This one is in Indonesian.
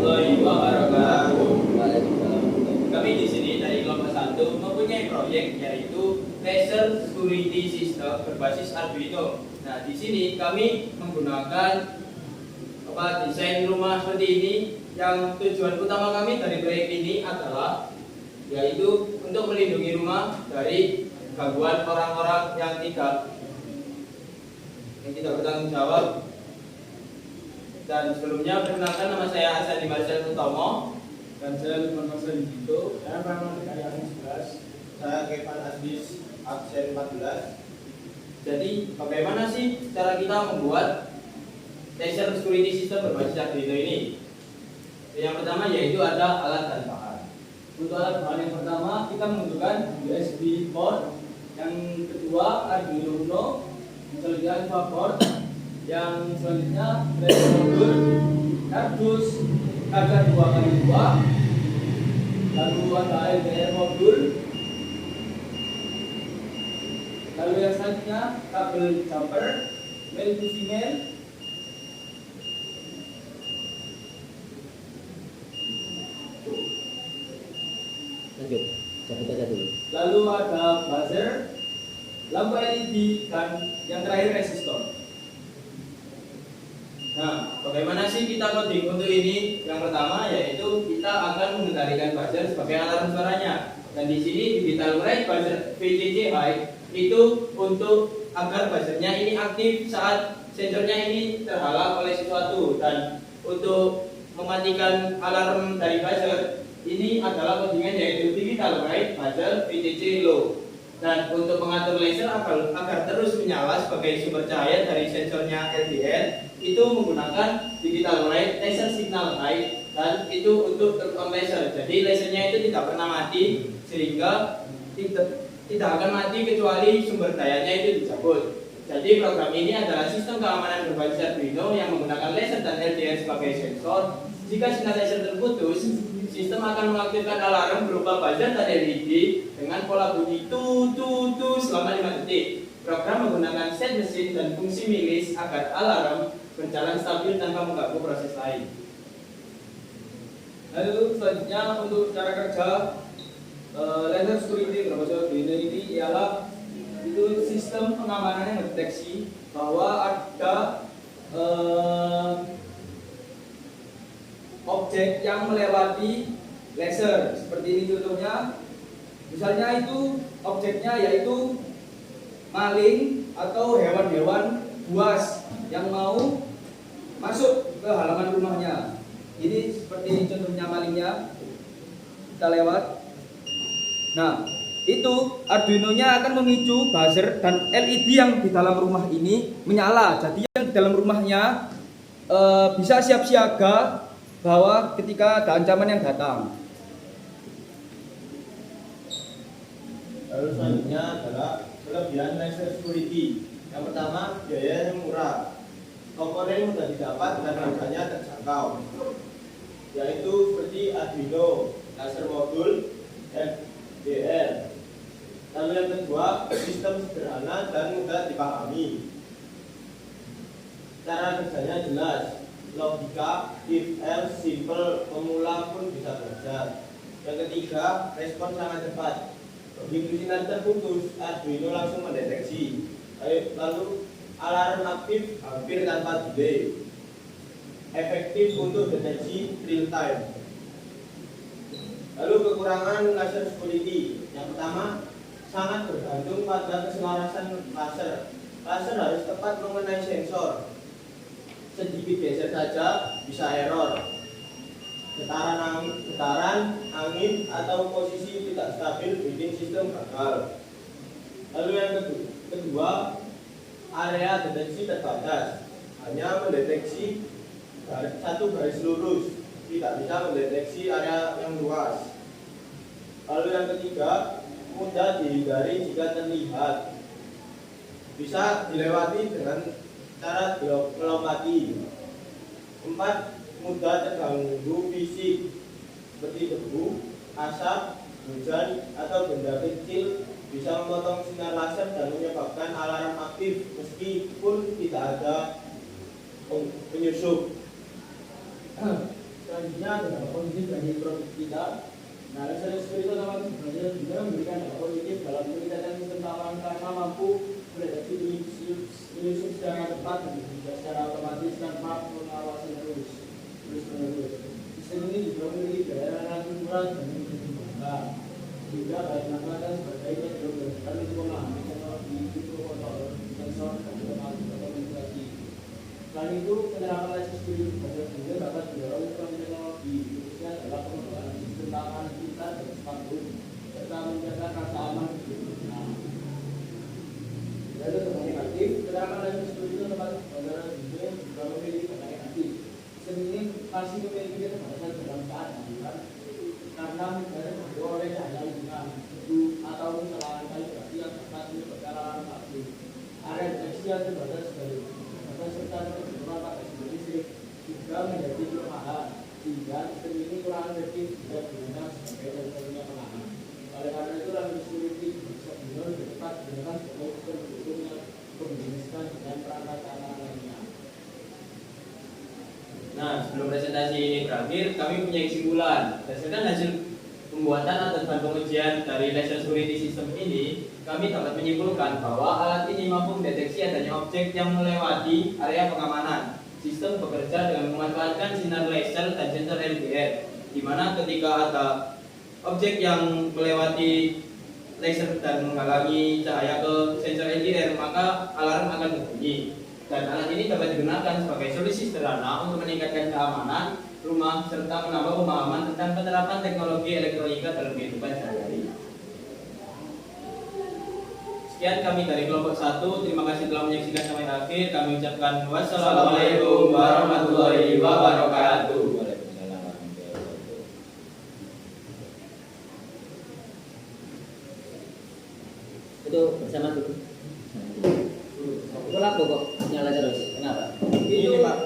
warahmatullahi wabarakatuh. Waalaikumsalam. Kami di sini dari kelompok 1 mempunyai proyek yaitu laser security system berbasis Arduino. Nah, di sini kami menggunakan desain rumah seperti ini. Yang tujuan utama kami dari proyek ini adalah yaitu untuk melindungi rumah dari gangguan orang-orang yang tidak bertanggung jawab. Dan sebelumnya perkenalkan, nama saya Asadi Marcel Utomo. Dan saya Lukman Masal Dito. Saya Rahman dari Anis 11. Saya Kevin Asdis, absen 14. Jadi bagaimana sih cara kita membuat laser security system berbasis Arduino ini? Yang pertama yaitu ada alat dan bahan. Untuk alat bahan yang pertama kita membutuhkan USB port. Yang kedua Arduino Uno. Yang selanjutnya Alpha port. Yang selanjutnya laser modul, kardus kaca 2x2. Lalu ada LDR modul. Lalu yang selanjutnya kabel jumper male to female. Lanjut, cabut aja dulu. Lalu ada buzzer, lampu LED, dan yang terakhir resistor. Nah, bagaimana sih kita coding untuk ini? Yang pertama yaitu kita akan mengendalikan buzzer sebagai alarm suaranya. Dan di sini digital write buzzer VCC high itu untuk agar buzzernya ini aktif saat sensornya ini terhalang oleh sesuatu. Dan untuk mematikan alarm dari buzzer ini adalah codingan yaitu digital write buzzer VCC low. Dan untuk mengatur laser agar terus menyala sebagai sumber cahaya dari sensornya LDR itu menggunakan digital write laser signal high, dan itu untuk turn on laser. Jadi lasernya itu tidak pernah mati sehingga tidak akan mati kecuali sumber dayanya itu dicabut. Jadi program ini adalah sistem keamanan berbasis Arduino yang menggunakan laser dan LDR sebagai sensor. Jika sinyal laser terputus, sistem akan mengaktifkan alarm berupa buzzer dan LED dengan pola bunyi tu selama 5 detik. Program menggunakan set mesin dan fungsi milis agar alarm berjalan stabil tanpa mengganggu proses lain. Lalu selanjutnya untuk cara kerja laser security berbasis Arduino ini ialah itu sistem pengamanan yang mendeteksi bahwa ada objek yang melewati laser. Seperti ini contohnya. Misalnya itu objeknya yaitu maling atau hewan-hewan buas yang mau masuk ke halaman rumahnya. Ini seperti ini contohnya malingnya. Kita lewat. Nah, itu Arduino-nya akan memicu buzzer dan LED yang di dalam rumah ini menyala. Jadi yang di dalam rumahnya bisa siap siaga bahwa ketika ada ancaman yang datang. Lalu selanjutnya adalah kelebihan laser security. Yang pertama, biayanya murah. Komponen mudah didapat dan harganya terjangkau. Yaitu seperti Arduino, laser modul, LDR. Lalu yang kedua, sistem sederhana dan mudah dipahami. Cara kerjanya jelas. Logika, if, else, simple, pemula pun bisa belajar. Yang ketiga, respon sangat cepat. Begitu sinyal terputus, Arduino langsung mendeteksi. Lalu alarm aktif hampir tanpa delay. Efektif untuk deteksi real time. Lalu kekurangan laser security. Yang pertama, sangat bergantung pada keselarasan laser. Laser harus tepat mengenai sensor. Sedikit geser saja bisa error. Getaran angin atau posisi tidak stabil bikin sistem gagal. Lalu yang kedua, area deteksi terbatas, hanya mendeteksi satu garis lurus, tidak bisa mendeteksi area yang luas. Lalu yang ketiga, mudah dihindari jika terlihat, bisa dilewati dengan cara melompati. 4. Mudah terganggu fisik seperti debu, asap, hujan, atau benda kecil bisa memotong sinar laser dan menyebabkan alarm aktif meskipun tidak ada penyusup. Selanjutnya dampak positif bagi produk kita. Nah, resolusi itu dapat sebenarnya juga memberikan dampak positif dalam peningkatan sistem keamanan karena mampu mendeteksi isu secara tepat dan juga secara otomatis tanpa mengawasi terus menerus. Sistem ini juga memiliki daya tahan ukuran dan bangga. Juga baik mengatakan sebagai teknologi dan itu memahami teknologi mikrokontroller, sensor dan juga komunikasi. Selain itu, penerapan license spirit juga dapat mendorong teknologi khususnya dalam pengembangan sistem keamanan kita dan sepatu serta menjaga rasa aman di dunia. Lalu dampak negatif, penerapan license spirit itu dapat mendorong juga memiliki dampak negatif. Sistem ini masih memiliki keterbatasan dalam keadaan karena negara berdua oleh cahaya lingkungan itu atau kesalahan kalibrasi yang dapat menyebabkan alarm aktif. Area deteksi yang terbatas dari serta terjebak pada sumber listrik juga menjadi kelemahan sehingga sistem ini kurang efektif jika digunakan sebagai satu-satunya penahan. Oleh karena itu, license security bisa benar cepat digunakan sebagai sistem pendukung yang kombinasikan dengan perangkat keamanan lainnya. Nah, sebelum presentasi ini berakhir, kami punya kesimpulan. Berdasarkan hasil pembuatan atau pengujian dari license security system ini, kami dapat menyimpulkan bahwa alat ini mampu mendeteksi adanya objek yang melewati area pengamanan. Sistem bekerja dengan memanfaatkan sinar laser dan sensor LDR, di mana ketika ada objek yang melewati laser dan menghalangi cahaya ke sensor LDR, maka alarm akan berbunyi. Dan alat ini dapat digunakan sebagai solusi sederhana untuk meningkatkan keamanan rumah serta menambah pemahaman tentang penerapan teknologi elektronika dalam kehidupan sehari-hari. Sekian kami dari kelompok 1. Terima kasih telah menyaksikan sampai akhir. Kami ucapkan wassalamualaikum warahmatullahi wabarakatuh. Waalaikumsalam warahmatullahi wabarakatuh. Itu bersama dulu. Itu lagu kok nyala terus. Kenapa? Ini Pak.